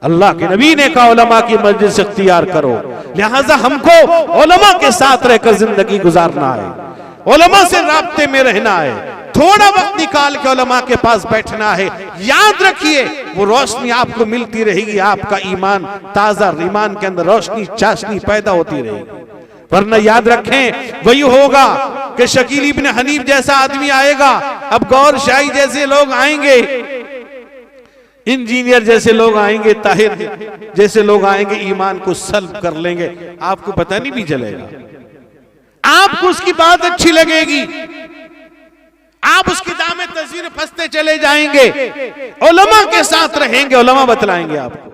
अल्लाह के नबी ने कहा उलमा की मजलिस इख्तियार करो, लिहाजा हमको उलमा के साथ रहकर जिंदगी गुजारना है, उलमा से राब्ते में रहना है, थोड़ा वक्त निकाल के उलमा के पास बैठना है। याद रखिए वो रोशनी आपको मिलती रहेगी, आपका ईमान ताजा, ईमान के अंदर रोशनी चाशनी पैदा होती रहेगी। वरना याद रखें वही होगा कि शकील इब्न हनीफ जैसा आदमी आएगा, अब गौर शाही जैसे लोग आएंगे, इंजीनियर जैसे लोग आएंगे, ताहिर जैसे लोग आएंगे, ईमान को सल्ब कर लेंगे, आपको पता नहीं भी चलेगा। आपको उसकी बात अच्छी लगेगी, आप उसकी दामे तस्वीर फंसते चले जाएंगे। उलमा के साथ रहेंगे, उलमा बतलाएंगे आपको।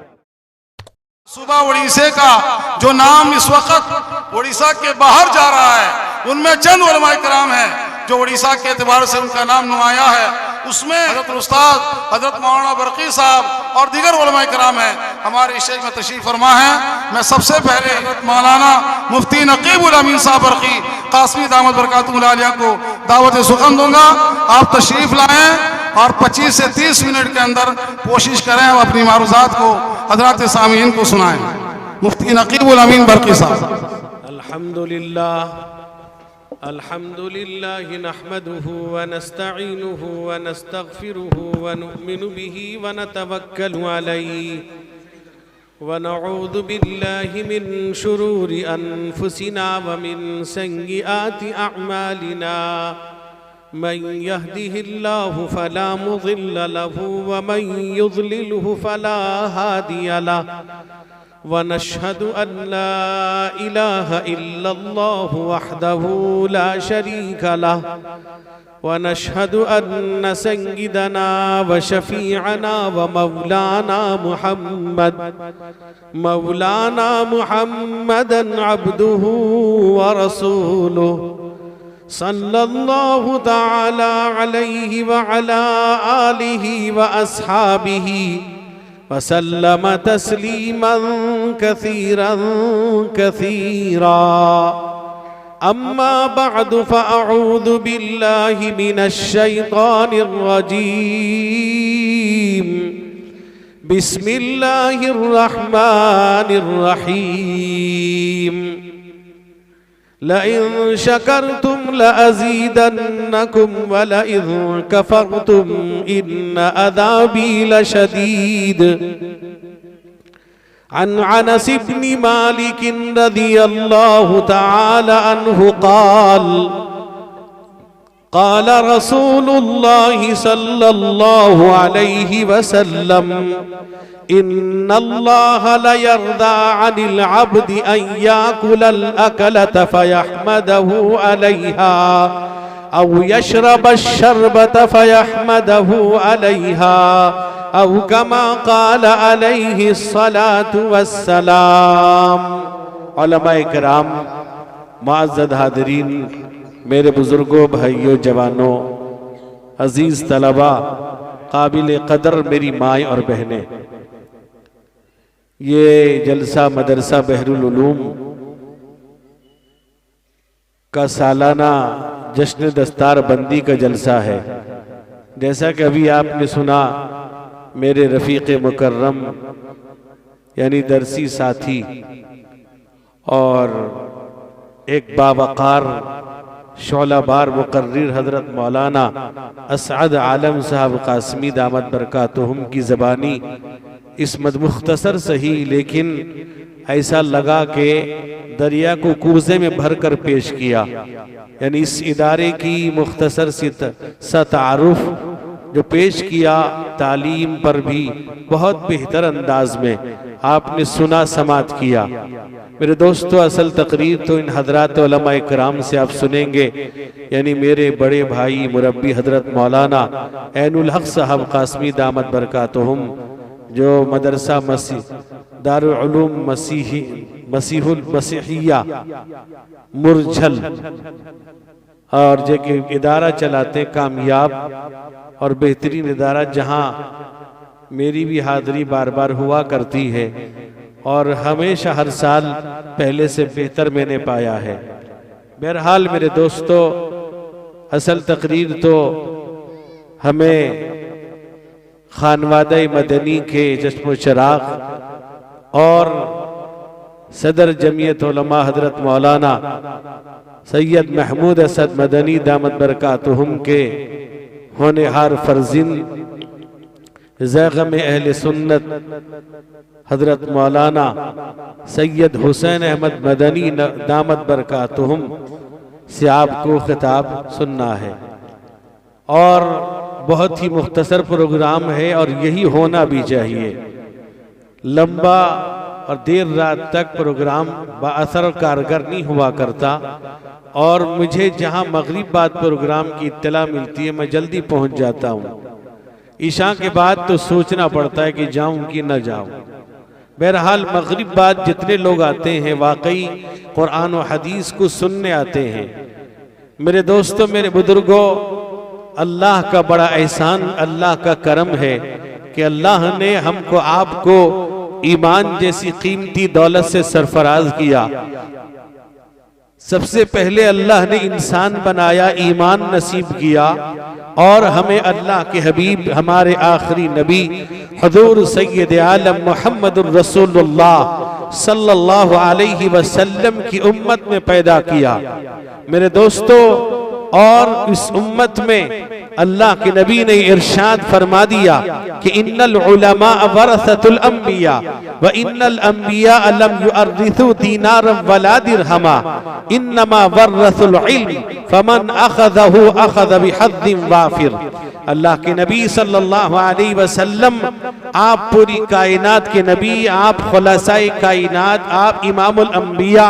सुबह उड़ीसा का जो नाम इस वक्त उड़ीसा के बाहर जा रहा है, उनमें चंद उलमा किराम हैं जो उड़ीसा के एतबार से उनका नाम नुमाया है। उसमें हजरत उस्ताद हजरत मौलाना बरकी साहब और दीगर उलमा किराम हैं, हमारे स्टेज में तशरीफ फरमा है। मैं सबसे पहले हजरत मौलाना मुफ्ती नकीबुल अमीन साहब बरकी कासमी दामद बरकातुहु आलिया को दावत सुखन दूंगा। आप तशरीफ लाएं और 25 से 30 मिनट के अंदर कोशिश करें अपनी मारूजात को हजरत सामीन को सुनाएं। मुफ्ती नकीबुल अमीन बरकी साहब। अल्हम्दुलिल्लाह अल्हम्दुलिल्लाह नहमदुहु व नस्तईनुहु व नस्तगफिरुहु व नुमिनु बिही व नतवक्कलु अलैहि व नऊज़ु बिल्लाहि मिन शुरूरि अनफुसिना व मिन सय्यिआति अअमालिना मन यहदिहिल्लाहु फला मुज़िल्ल लहु व मन युज़लिलहु फला हादिय लहु व नशहदु अन ला इलाहा इल्लल्लाहु वहदहु ला शरीका लहु व नशहदु अन्न सय्यिदना व शफीअना व मौलाना मुहम्मदन अब्दुहु व रसूलुहु सल्लल्लाहु तआला अलैहि व अला आलिहि व अस्हाबिहि वसल्लम तस्लीमन कसीरन कसीरा। अम्मा बअदु फअऊज़ु बिल्लाहि मिनश शैतानिर रजीम। बिस्मिल्लाहिर रहमानिर रहीम। लइन शकरतुम लअज़ीदन्नकुम व लइन कफरतुम इन्न अज़ाबी लशदीद। अन अनस इब्न मालिक रज़ियल्लाहु तआला अन्हु क़ाल रसूलुल्लाहि सल्लल्लाहु अलैहि वसल्लम इन्नल्लाह लयर्दा अनिल अब्दि अन याकुलल अकलत फयहमदहु अलैहा औ यशरबश शरबत फयहमदहु अलैहा औ कमा क़ाल अलैहि सलातु वस्सलाम। उलमाए किराम, मुअज़्ज़ज़ हाज़रीन, मेरे बुजुर्गों, भाइयों, जवानों, अजीज तलबा, काबिल कदर मेरी माएँ और बहनें, ये जलसा मदरसा बहरुल उलूम का सालाना जश्न दस्तार बंदी का जलसा है। जैसा कि अभी आपने सुना, मेरे रफ़ीक़ मुकर्रम यानी दरसी साथी और एक बावक़ार शौलाबार मुकर्रिर हजरत मौलाना असअद आलम साहब कासमी दामद बरकातुहुम की ज़बानी इस मुख्तसर सही लेकिन ऐसा लगा कि दरिया को कूज़े में भर कर पेश किया। यानी इस इदारे की मुख्तसर सा तारुफ जो पेश किया, तालीम पर भी बहुत बेहतर अंदाज में आपने सुना समात किया। मेरे दोस्तों, असल तकरीर तो इन हजरात उलमा इकराम से आप सुनेंगे, यानी मेरे बड़े भाई मुरब्बी हजरत मौलाना ऐनुल हक साहब कासमी दामद बरकातुहुम, जो मदरसा दारुल उलूम मसीहुल मसीहिया मुरझल और जो कि इदारा चलाते, कामयाब और बेहतरीन इदारा, जहाँ मेरी भी हाज़री बार बार हुआ करती है और हमेशा हर साल पहले से बेहतर मैंने पाया है। बहरहाल मेरे दोस्तों, असल तकरीर तो हमें खानवादा मदनी के चश्मो चराग और सदर जमीयत उलमा हजरत मौलाना सैयद महमूद असद मदनी दामत बरकातुहुम के होनेहार फर्जिंद ज़ैग़म अहले सुन्नत हजरत मौलाना सैयद हुसैन अहमद मदनी दामत बरकातुहुम से आपको खिताब सुनना है। और बहुत ही मुख्तसर प्रोग्राम है और यही होना भी चाहिए। लंबा और देर रात तक प्रोग्राम बाअसर और कारगर नहीं हुआ करता, और मुझे जहां मगरिब बाद प्रोग्राम की इत्तला मिलती है मैं जल्दी पहुंच जाता हूं। ईशा के बाद तो सोचना पड़ता है कि जाऊं कि न जाऊं। बहरहाल मगरिब बाद जितने लोग आते हैं वाकई कुरान और हदीस को सुनने आते हैं। मेरे दोस्तों, मेरे बुजुर्गों, अल्लाह का बड़ा एहसान, अल्लाह का करम है कि अल्लाह ने हमको आपको ईमान जैसी कीमती दौलत से सरफराज किया। सबसे पहले अल्लाह ने इंसान बनाया, ईमान नसीब किया, और हमें अल्लाह के हबीब हमारे आखिरी नबी हुजूर सैयद आलम मुहम्मदुर रसूलुल्लाह सल्लल्लाहु अलैहि वसल्लम की उम्मत में पैदा किया। मेरे दोस्तों, और इस उम्मत में अल्लाह के नबी ने इरशाद फरमा दिया कि इन्नल उलमा वरसतुल अंबिया व इन्नल अंबिया लम युअर्रिथु दीनारन वला दिरहमा इन्नमा वरसुल इल्म फमन अखज़हु अखज़ बिहद्दिन वाफिर। अल्लाह के नबी सल्लल्लाहु अलैहि वसल्लम, आप पूरी कायनात के नबी, आप खुलासाए कायनात, आप इमामुल अंबिया,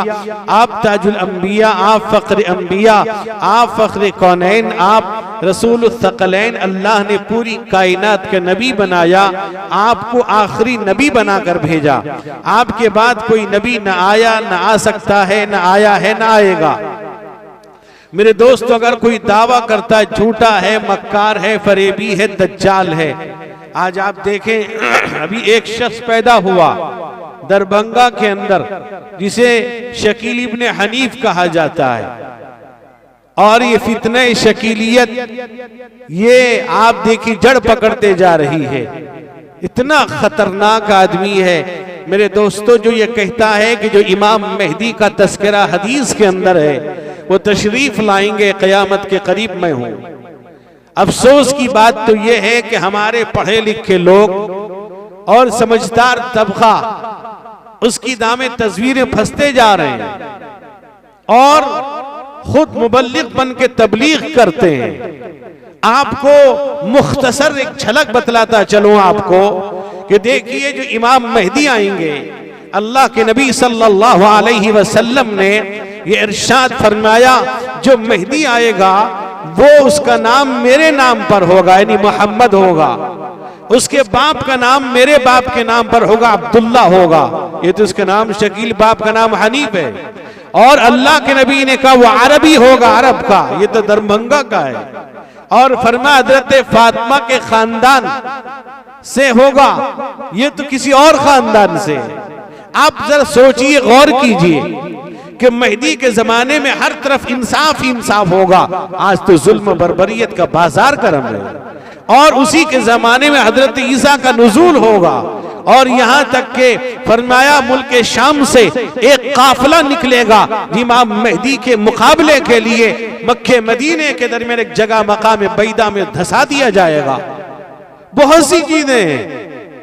आप ताजुल अंबिया, आप फख्र अंबिया, आप फख्र कौनैन, आप रसूल थकलैन। अल्लाह ने पूरी कायनात के नबी बनाया, आपको आखिरी नबी बनाकर भेजा। आपके बाद कोई नबी न आया, न आ सकता है, न आया है, न आएगा। मेरे दोस्तों, अगर कोई दावा करता है झूठा है, मक्कार है, फरेबी है, दज्जाल है। आज आप देखें, अभी एक शख्स पैदा हुआ दरभंगा के अंदर जिसे शकील इब्ने हनीफ कहा जाता है, और ये फितने शकीलियत ये आप देखिए जड़ पकड़ते जा रही है। इतना खतरनाक आदमी है मेरे दोस्तों, जो ये कहता है कि जो इमाम मेहदी का तस्करा हदीस के अंदर है वो तशरीफ लाएंगे क़यामत के करीब मैं हूं। अफसोस की बात तो ये है कि हमारे पढ़े लिखे लोग और समझदार तबका उसकी दामे तस्वीरें फंसते जा रहे हैं और खुद मुबल्लिग बन के तबलीग करते हैं। आपको मुख्तसर एक झलक बतलाता चलूं आपको कि देखिए जो इमाम मेहदी आएंगे, अल्लाह के नबी सल्लल्लाहु अलैहि वसल्लम ने ये इरशाद फरमाया जो मेहदी आएगा वो उसका नाम मेरे नाम पर होगा, यानी मोहम्मद होगा। उसके बाप का नाम मेरे बाप के नाम पर होगा, अब्दुल्ला होगा। ये तो उसका नाम शकील, बाप का नाम हनीफ है। और अल्लाह के नबी ने कहा वो अरबी होगा, अरब का, ये तो दरभंगा का है। और फरमाया हजरत फातिमा के खानदान से होगा, ये तो किसी और खानदान से। आप जरा सोचिए, गौर कीजिए कि मेहदी के जमाने में हर तरफ इंसाफ ही इंसाफ होगा। आज तो जुल्म बर्बरियत का बाजार करम है। और उसी के जमाने में हजरत ईसा का नुज़ूल होगा। और यहाँ तक के फरमाया मुल्क शाम से एक काफिला निकलेगा इमाम मेहदी के मुकाबले के लिए मक्के मदीने के दरमियान एक जगह मकाम बैदा में धसा दिया जाएगा। बहुत सी चीजें हैं।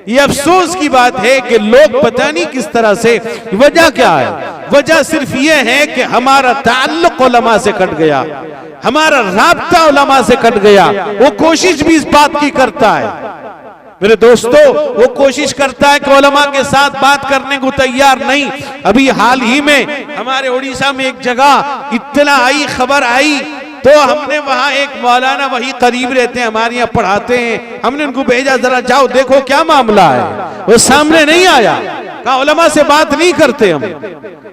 ये अफसोस की बात है कि लोग पता नहीं किस तरह से, वजह क्या है? वजह सिर्फ ये है कि हमारा ताल्लुक उलमा से कट गया, हमारा राब्ता उलमा से कट गया। वो कोशिश भी इस बात की करता है मेरे दोस्तों, वो कोशिश करता है कि उलमा के साथ बात करने को तैयार नहीं। अभी हाल ही में हमारे उड़ीसा में एक जगह इत्तला आई, खबर आई, तो हमने वहां एक मौलाना वही करीब रहते हैं, हमारे यहाँ पढ़ाते हैं, हमने उनको भेजा जरा जाओ देखो क्या मामला है। वो सामने नहीं आया, कहा उलमा से बात नहीं करते हम।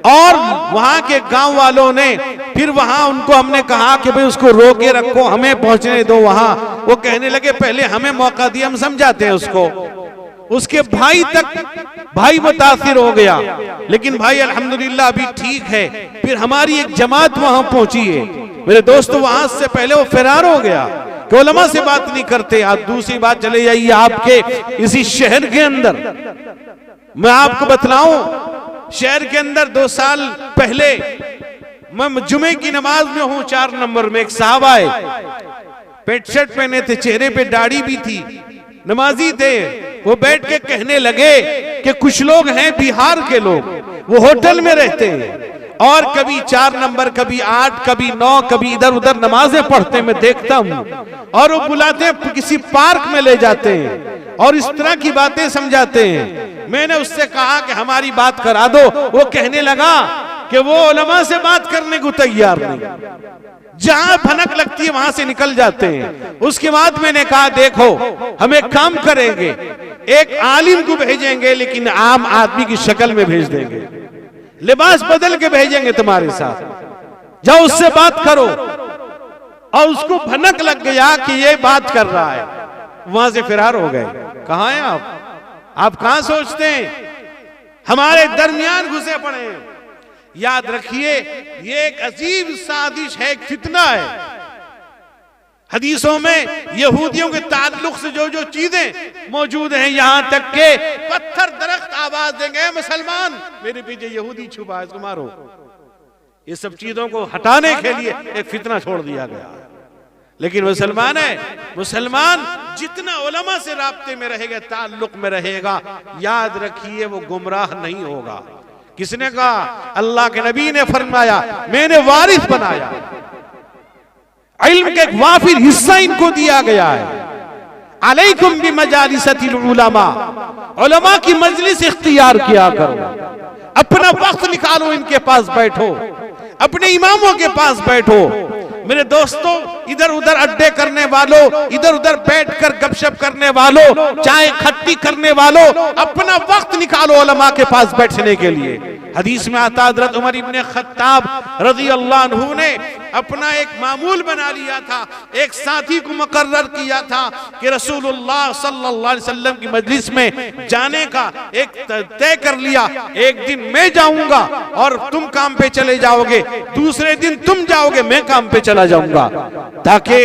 और वहां के गांव वालों ने फिर वहां उनको हमने कहा कि भाई उसको रोके रखो, हमें पहुंचने दो वहां। वो कहने लगे पहले हमें मौका दिया, हम समझाते हैं उसको। उसके भाई तक भाई मुतासिर हो गया, लेकिन भाई अल्हम्दुलिल्लाह अभी ठीक है। फिर हमारी एक जमात वहां पहुंची है मेरे दोस्तों, वहां से पहले वो फरार हो गया। कि उलमा से बात नहीं करते। आप दूसरी बात चले जाइए आपके इसी शहर के अंदर, मैं आपको बतलाऊं, शहर के अंदर 2 साल पहले मैं जुमे की नमाज में हूं, 4 नंबर में एक साहब आए, पेट शर्ट पहने थे, चेहरे पे दाढ़ी भी थी, नमाजी थे। वो बैठ के कहने लगे कि कुछ लोग हैं बिहार के लोग, वो होटल में रहते हैं और कभी 4 नंबर, कभी 8, कभी 9, कभी इधर उधर नमाजें पढ़ते मैं देखता हूं, और वो बुलाते हैं किसी पार्क में ले जाते हैं और इस तरह की बातें समझाते हैं। मैंने उससे कहा कि हमारी बात करा दो। वो कहने लगा कि वो उलमा से बात करने को तैयार नहीं, जहां भनक लगती है वहां से निकल जाते हैं। उसके बाद मैंने कहा देखो हम एक काम करेंगे, एक आलिम को भेजेंगे लेकिन आम आदमी की शक्ल में भेज देंगे, लिबास बदल के भेजेंगे तुम्हारे साथ, जाओ उससे बात करो। और उसको भनक लग गया कि ये बात कर रहा है, वहां से फरार हो गए। कहां हैं आप कहां सोचते हैं हमारे दरमियान घुसे पड़े हैं। याद रखिए ये एक अजीब साजिश है, एक फितना है। हदीसों में यहूदियों के ताल्लुक से जो जो चीजें मौजूद हैं, यहां तक के पत्थर दरख्त आवाज देंगे मुसलमान मेरे पीछे यहूदी छुपा है, इसको मारो। ये सब चीजों को हटाने के लिए एक फितना छोड़ दिया गया। लेकिन मुसलमान है, मुसलमान जितना उलमा से राब्ते में रहेगा, ताल्लुक में रहेगा, याद रखिए वो गुमराह नहीं होगा। किसने कहा? अल्लाह के नबी ने फरमाया मैंने वारिस बनाया, इल्म का एक वाफिर हिस्सा इनको दिया गया है। अलैकुम बिमजालिसिल उलमा, उलमा की मजलिस इख्तियार किया करो, अपना वक्त निकालो, इनके पास बैठो, अपने इमामों के पास बैठो। मेरे दोस्तों, इधर उधर अड्डे करने वालों, इधर उधर बैठकर गपशप करने वालों, चाय खट्टी करने वालों, अपना वक्त निकालो उलमा के पास बैठने के लिए। हदीस में आता हज़रत उमर इब्ने खत्ताब रज़ी अल्लाह अन्हु ने अपना एक मामूल बना लिया था, एक साथी को मुकर्रर किया था कि रसूलुल्लाह सल्लल्लाहु अलैहि वसल्लम की मजलिस में जाने का एक तय कर लिया, एक दिन मैं जाऊंगा और तुम काम पे चले जाओगे, दूसरे दिन तुम जाओगे मैं काम पे चला जाऊंगा, ताकि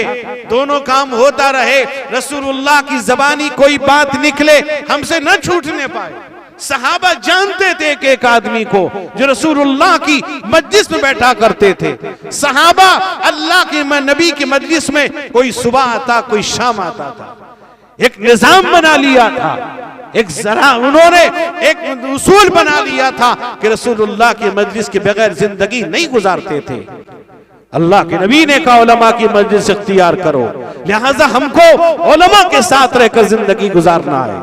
दोनों काम होता रहे, रसूलुल्लाह की ज़बानी कोई बात निकले हमसे न छूटने पाए। सहाबा जानते थे कि एक आदमी को जो रसूलुल्लाह की मजलिस में बैठा करते थे। सहाबा अल्लाह के नबी की मजलिस में कोई सुबह आता, कोई शाम आता था, एक निजाम बना लिया था, एक जरा उन्होंने एक उसूल बना लिया था कि रसूलुल्लाह की मजलिस के बगैर जिंदगी नहीं गुजारते थे। अल्लाह के नबी ने कहा उलमा की मजलिस इख्तियार करो, लिहाजा हमको उलमा के साथ रहकर जिंदगी गुजारना है,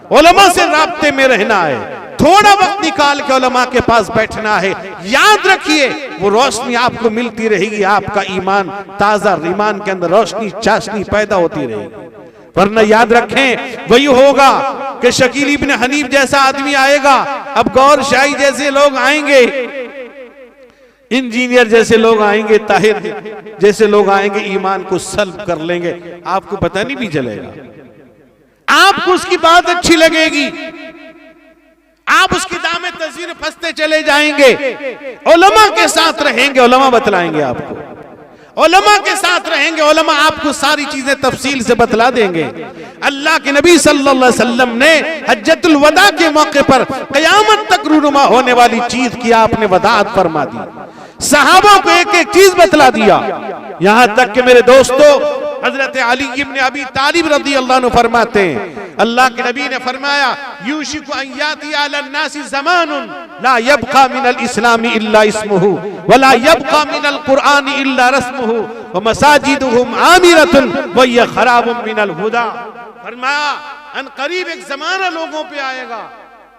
उलमा से राब्ते में रहना है, थोड़ा वक्त निकाल के उलमा के पास बैठना है। याद रखिए वो रोशनी आपको मिलती रहेगी, आपका ईमान ताजा, ईमान के अंदर रोशनी चाशनी पैदा होती रहेगी। वरना याद रखें वही होगा कि शकील इब्न हनीफ जैसा आदमी आएगा, अब गौर शाही जैसे लोग आएंगे, इंजीनियर जैसे लोग आएंगे, ताहिर जैसे लोग आएंगे, ईमान को सल्ब कर लेंगे, आपको पता नहीं भी चलेगा। आपको उसकी बात अच्छी लगेगी, आप उसकी दामे तस्वीर फंसते चले जाएंगे। उलमा के साथ रहेंगे, उलमा बतलाएंगे आपको, उलमा के साथ रहेंगे, उलमा आपको सारी चीजें तफसील से बतला देंगे। अल्लाह के नबी सल्लल्लाहु अलैहि वसल्लम ने हज्जतुल वदा के मौके पर कयामत तक रूनुमा होने वाली चीज की आपने वदाअत फरमा दी, सहाबा को एक एक चीज बतला दिया। यहां तक कि मेरे दोस्तों हजरत अली इब्न अबी तालिब रज़ी अल्लाह अन्हु फरमाते हैं, अल्लाह के नबी ने फरमाया यूशिकु अन याती अलन नासी ज़मानुन ला यबका मिनल इस्लामी इल्ला इस्मुहु व ला यबका मिनल कुरआनी इल्ला रस्मुहु व मसाजिदुहुम आमिरतुन व हिय खराबुम मिनल हुदा। फरमाया अन करीब एक जमाना लोगों पे आएगा।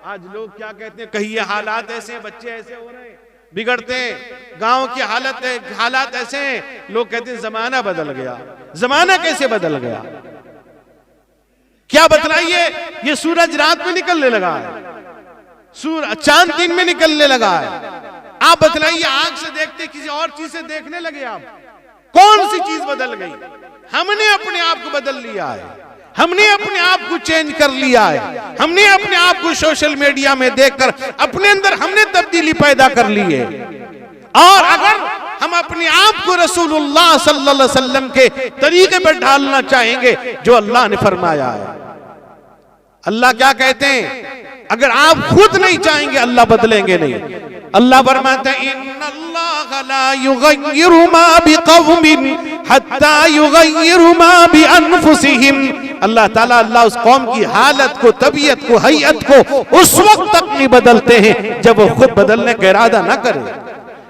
आज लोग क्या कहते हैं, कहीं ये हालात ऐसे, बच्चे ऐसे हो रहे हैं, बिगड़ते हैं, गांव की हालात ऐसे हैं, लोग कहते हैं जमाना बदल गया। जमाना कैसे बदल गया? क्या बतलाइए? ये सूरज रात में निकलने लगा है, चांद दिन में निकलने लगा है। आप बतलाइए, आंख से देखते किसी और चीज से देखने लगे आप, कौन सी चीज बदल गई? हमने अपने आप को बदल लिया है, हमने अपने आप को चेंज कर लिया है, हमने अपने आप को सोशल मीडिया में देखकर अपने अंदर हमने तब्दीली पैदा कर ली है। और अगर हम अपने आप को रसूलुल्लाह सल्लल्लाहु अलैहि वसल्लम के तरीके पर ढालना चाहेंगे जो अल्लाह ने फरमाया है। अल्लाह क्या कहते हैं, अगर आप खुद नहीं चाहेंगे अल्लाह बदलेंगे नहीं। अल्लाह फरमाते हैं इन्नल्लाह ला युगय्यिरु मा बिक़ौमिन हत्ता युगय्यिरु मा बिअनफुसिहिम। अल्लाह ताला उस कौम की हालत को, तबीयत को, हैयत को उस वक्त तक नहीं बदलते हैं जब वो खुद बदलने का इरादा ना करे।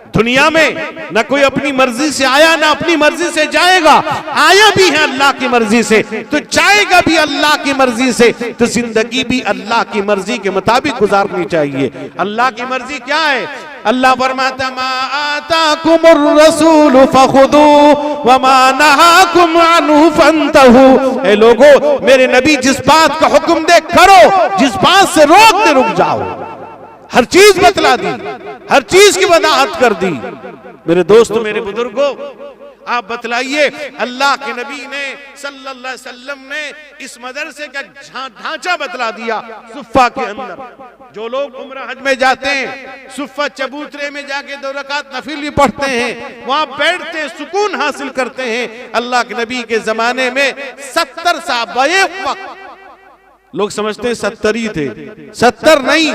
दुनिया में न कोई अपनी मर्जी से आया ना अपनी मर्जी से जाएगा, आया भी है अल्लाह की मर्जी से तो जाएगा भी अल्लाह की मर्जी से। तो जिंदगी भी अल्लाह की मर्जी के मुताबिक गुजारनी चाहिए। अल्लाह की मर्जी क्या है? अल्लाह फरमाता मा आताकुमुर रसूल फखुदू व मा नहाकुम अन्हु फंतहू। ए लोगो, मेरे नबी जिस बात का हुक्म दे करो, जिस बात से रोक दे रुक जाओ। हर चीज बतला दी, हर चीज की वजाहत कर दी। मेरे दोस्तों, मेरे बुजुर्गों, आप बतलाइए अल्लाह के नबी ने सल्लल्लाहु अलैहि वसल्लम ने इस मदरसे का ढांचा बतला दिया। सुफ़ा के अंदर जो लोग उम्रा हज में जाते हैं, सुफ़ा चबूतरे में जाके 2 रकात नफिल भी पढ़ते हैं, वहां बैठते हैं, सुकून हासिल करते हैं। अल्लाह के नबी के जमाने में 70 साहब एक वक्त, लोग समझते हैं 70 ही थे, 70 नहीं,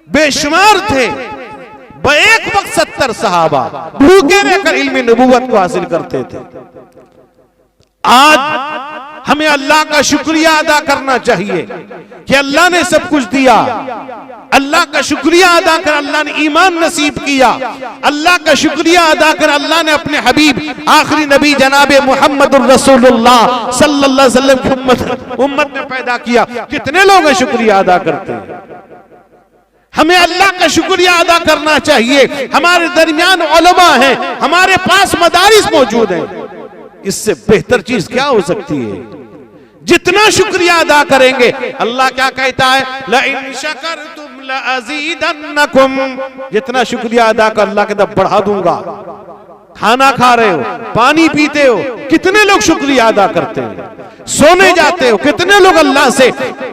बेशुमार थे। एक वक्त 70 सहाबा भूखे रहकर इल्म नबूवत को हासिल करते थे। आज हमें अल्लाह का शुक्रिया अदा करना चाहिए कि अल्लाह ने सब कुछ दिया। अल्लाह का शुक्रिया अदा कर अल्लाह ने ईमान नसीब किया। अल्लाह का शुक्रिया अदा कर अल्लाह ने अपने हबीब आखिरी नबी जनाबे मुहम्मदुर रसूलुल्लाह सल्लल्लाहु अलैहि वसल्लम की उम्मत में पैदा किया। कितने लोग शुक्रिया अदा करते हैं? हमें अल्लाह का शुक्रिया अदा करना चाहिए। हमारे दरमियान उलमा हैं, हमारे पास मदारिस मौजूद हैं। इससे बेहतर चीज क्या हो सकती है? जितना शुक्रिया अदा करेंगे, अल्लाह क्या कहता है, लइन शकरतुम लअज़ीदन्नकुम। जितना शुक्रिया अदा कर अल्लाह कहता बढ़ा दूंगा। खाना खा रहे हो, पानी पीते हो, कितने लोग शुक्रिया अदा करते हैं? सोने जाते हो, कितने लोग अल्लाह से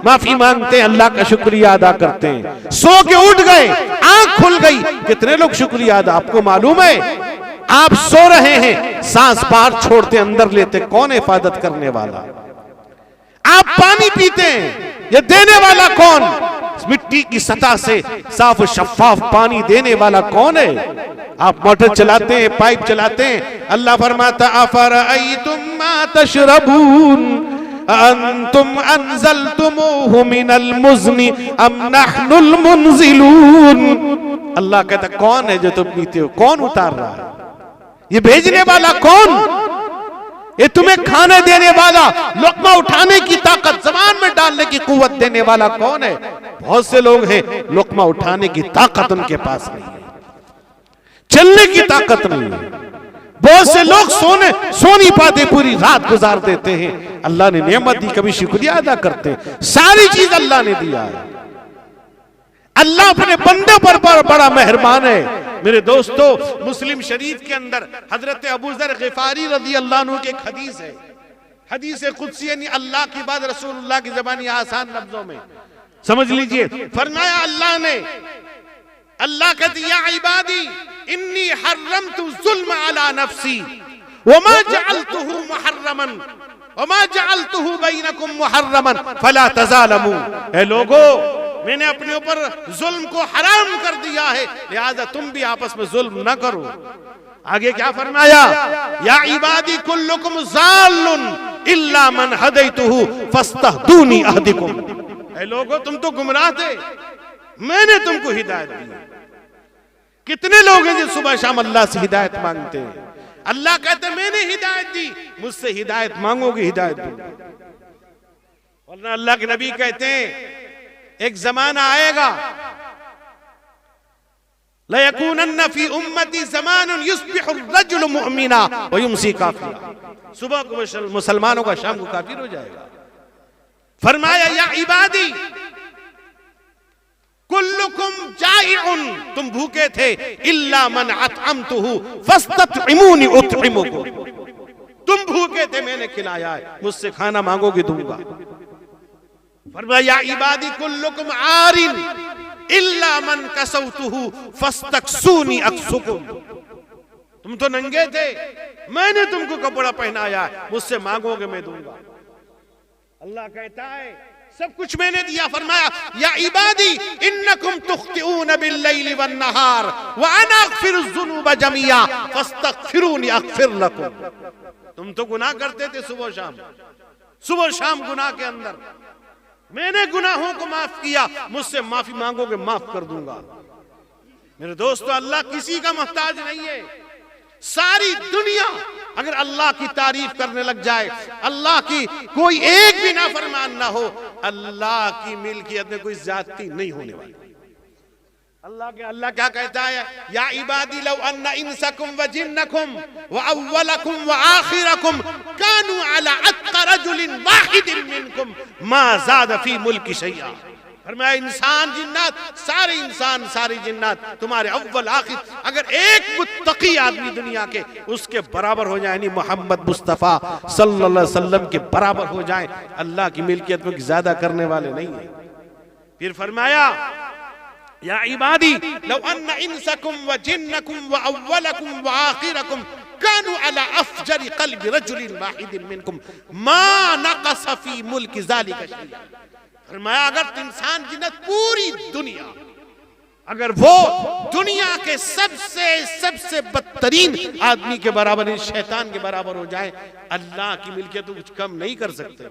माफी मांगते हैं, अल्लाह का शुक्रिया अदा करते हैं? सो के उठ गए, आंख खुल गई, कितने लोग शुक्रिया अदा? आपको मालूम है, आप सो रहे हैं, सांस बाहर छोड़ते अंदर लेते, कौन हिफाजत करने वाला? आप पानी पीते हैं, ये देने वाला कौन? मिट्टी की सतह से साफ शफाफ पानी देने वाला कौन है? आप मोटर चलाते हैं, पाइप चलाते हैं, अल्लाह फरमाता अफरअयतुम मा तशरबून अंतुम अनज़लतुमूहु मिनल मुज़नी अम नहनुल मुनज़िलून। अल्लाह कहता कौन है जो तुम पीते हो? कौन उतार रहा है? ये भेजने वाला कौन? ये तुम्हें खाने देने वाला, लुक़मा उठाने की ताकत, ज़बान में डालने की कुव्वत देने वाला कौन है? बहुत से लोग हैं लुक़मा उठाने की ताकत उनके पास नहीं है, चलने की ताकत नहीं है। बहुत से लोग सो नहीं पाते, पूरी रात गुजार देते हैं। अल्लाह ने नेमत दी, कभी शुक्रिया अदा करते हैं? सारी चीज अल्लाह ने दिया है। अल्लाह अपने बंदे पर बड़ा मेहरबान है। मेरे दोस्तों, मुस्लिम शरीफ के अंदर हजरत अबू ज़र ग़िफ़ारी रज़ी अल्लाह अन्हु की एक हदीस है, हदीस कुदसी, यानी अल्लाह की बात रसूलुल्लाह की ज़बानी आसान लफ्जों में समझ लीजिए। फरमाया अल्लाह ने, अल्लाह कहती या इबादी इन्नी हर्रमतु ज़ुल्म अला नफ्सी वमा जअलतुहु मुहर्रमन वमा जअलतुहु बैनकुम मुहर्रमन फला तज़ालमू। ए लोगो, मैंने अपने ऊपर जुल्म को हराम कर दिया है, लिहाजा तुम भी आपस में जुल्म न करो। आगे क्या फरमाया, या इबादी कुल्लुकुम ज़ाल्लुन इल्ला मन हदैतुहु फस्तहदूनी अहदिकुम। ए लोगो, तुम तो गुमराह थे, मैंने तुमको हिदायत दी। कितने लोग हैं जो सुबह शाम अल्लाह से हिदायत मांगते हैं? अल्लाह कहते मैंने हिदायत दी, मुझसे हिदायत मांगोगे हिदायत दूंगा। वरना अल्लाह के नबी कहते हैं एक जमाना आएगा, लयकूनन्न फी उम्मती ज़मानुन युस्बिहु अर्रजुलु मुअमिना व युमसी काफिरा। सुबह को मुसलमानों का शाम को काफिर हो जाएगा। फरमाया या इबादी कुल्लुकुम जाइउन, तुम भूखे थे, इल्ला मन अतअमतुहु फस्ततइमूनी उतइमुकुम। तुम भूखे थे, मैंने खिलाया है, मुझसे खाना मांगोगे दूंगा। फरमाया या इबादी कुल्लुकुम आरिन इल्ला मन कसौतुहु फस्तक्सूनी अक्सुकुम। तुम तो नंगे थे, मैंने तुमको कपड़ा पहनाया, मुझसे मांगोगे मैं दूंगा। अल्लाह कहता है सब कुछ मैंने दिया। फरमाया या इबादी इन्नकुम तुख्तिऊन बिल्लैलि वन्नहार व अना अगफिरुज़ ज़ुनूब जमीआ फस्तगफिरूनी अगफिर लकुम। तुम तो गुनाह करते थे सुबह शाम गुनाह के अंदर, मैंने गुनाहों को माफ किया, मुझसे माफी मांगोगे माफ कर दूंगा। मेरे दोस्तों, अल्लाह किसी का मोहताज नहीं है। सारी दुनिया अगर अल्लाह की तारीफ करने लग जाए, अल्लाह की कोई एक भी नाफरमान ना हो, अल्लाह की मिल्कियत में कोई ज्यादती नहीं होने वाली। अल्लाह क्या कहता है, या इबादी लव अन्ना इंसकुम व जिन्नकुम व अव्वलकुम व आखिरकुम कानू अला अत्qa रजुलिन वाहिदिन मिनकुम मा ज़ाद फी मुल्की शैआ। फरमाया इंसान सारी जिन्नात तुम्हारे अव्वल आखिर अगर एक मुत्तकी आदमी दुनिया के उसके बराबर हो जाए, यानी मोहम्मद मुस्तफ़ा सल्लल्लाहु अलैहि वसल्लम के बराबर हो जाए, अल्लाह की मिल्कियत में ज्यादा करने वाले नहीं है। फिर फरमाया या इबादी लव अन्ना इंसकुम व जिन्नकुम व अव्वलकुम व आखिरकुम कानू अला अफजरी क़ल्बि रजुलिन वाहिदिन मिनकुम मा नक़स फी मुल्कि ज़ालिका शैआ। फरमाया अगर इंसान जिन्नत पूरी दुनिया अगर वो दुनिया के सबसे बदतरीन आदमी के बराबर, शैतान के बराबर हो जाए, अल्लाह की मिल्कियत तो कुछ कम नहीं कर सकते,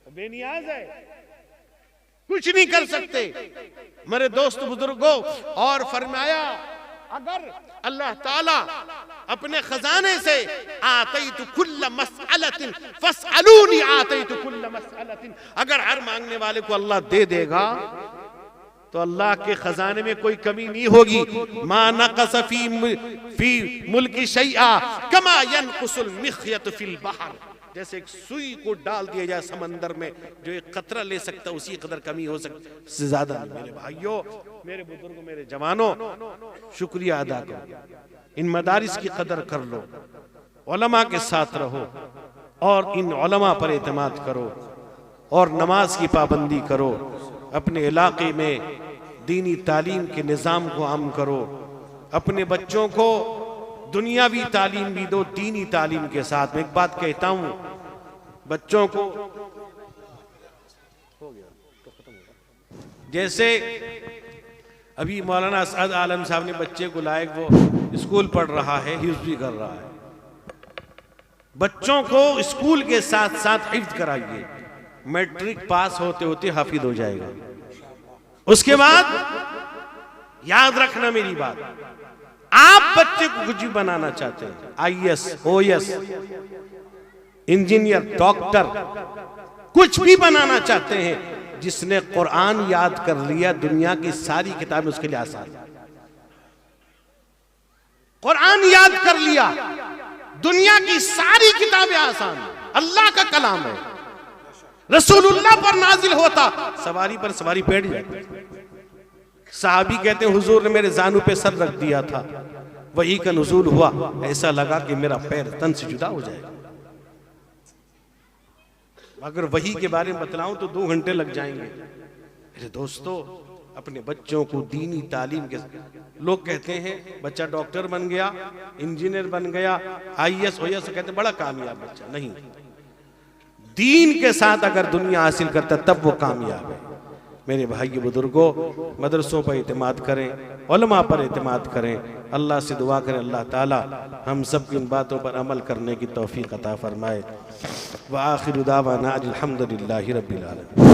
बेनियाज है, कुछ नहीं कर सकते मेरे दोस्त बुजुर्गों। और फरमाया अगर अल्लाह ताला अपने खजाने से आतैतु कुल्ल मसअलतिन फसअलूनी आतैतु कुल्ल मसअलतिन, अगर हर मांगने वाले को अल्लाह दे देगा तो अल्लाह के खजाने में कोई कमी नहीं होगी। मा नक़स फी मुल्की शैआ कमा यनक़ुसुल मिख़यत फिल बहर, जैसे एक सुई को डाल दिया जाए समंदर में, जो एक कतरा ले सकता उसी कदर कमी हो सकती, इससे ज्यादा नहीं। मेरे भाइयों, मेरे बुजुर्गों, मेरे जवानों, शुक्रिया अदा करो, इन मदारिस की कदर कर लो, उलमा के साथ रहो और इन उलमा पर एतमाद करो और नमाज की पाबंदी करो, अपने इलाके में दीनी तालीम के निज़ाम को आम करो, अपने बच्चों को दुनियावी तालीम भी दो दीनी तालीम के साथ। मैं एक बात कहता हूं, बच्चों को जैसे अभी मौलाना असद आलम साहब ने बच्चे को लाए, वो स्कूल पढ़ रहा है, हिफ्ज़ भी कर रहा है। बच्चों को स्कूल के साथ साथ हिफ्ज़ कराइए, मैट्रिक पास होते होते हाफिज हो जाएगा। उसके बाद याद रखना मेरी बात, आप बच्चे को कुछ भी बनाना चाहते हैं, IAS, OAS, इंजीनियर, डॉक्टर, कुछ भी बनाना चाहते हैं, जिसने कुरान याद कर लिया दुनिया की सारी किताबें उसके लिए आसान। कुरान याद कर लिया दुनिया की सारी किताबें आसान, अल्लाह का कलाम है, रसूलुल्लाह पर नाजिल होता, सवारी पर सवारी बैठ जाती। साहबी कहते हैं हुजूर ने मेरे जानू पे सर रख दिया था, वही का नुज़ूल हुआ, ऐसा लगा कि मेरा पैर तन से जुदा हो जाएगा। अगर वही के बारे में बतलाऊं तो 2 घंटे लग जाएंगे। मेरे दोस्तों, अपने बच्चों को दीनी तालीम के, लोग कहते हैं बच्चा डॉक्टर बन गया, इंजीनियर बन गया, IAS OAS, कहते हैं बड़ा कामयाब बच्चा। नहीं, दीन के साथ अगर दुनिया हासिल करता तब वो कामयाब है। मेरे भाई बुजुर्गों, मदरसों पर एतमाद करें, उलमा पर एतमाद करें, अल्लाह से दुआ करें अल्लाह ताला हम सब इन बातों पर अमल करने की तौफीक अता फरमाए। व आखिरु दावाना अल्हम्दुलिल्लाहि रब्बिल आलमीन।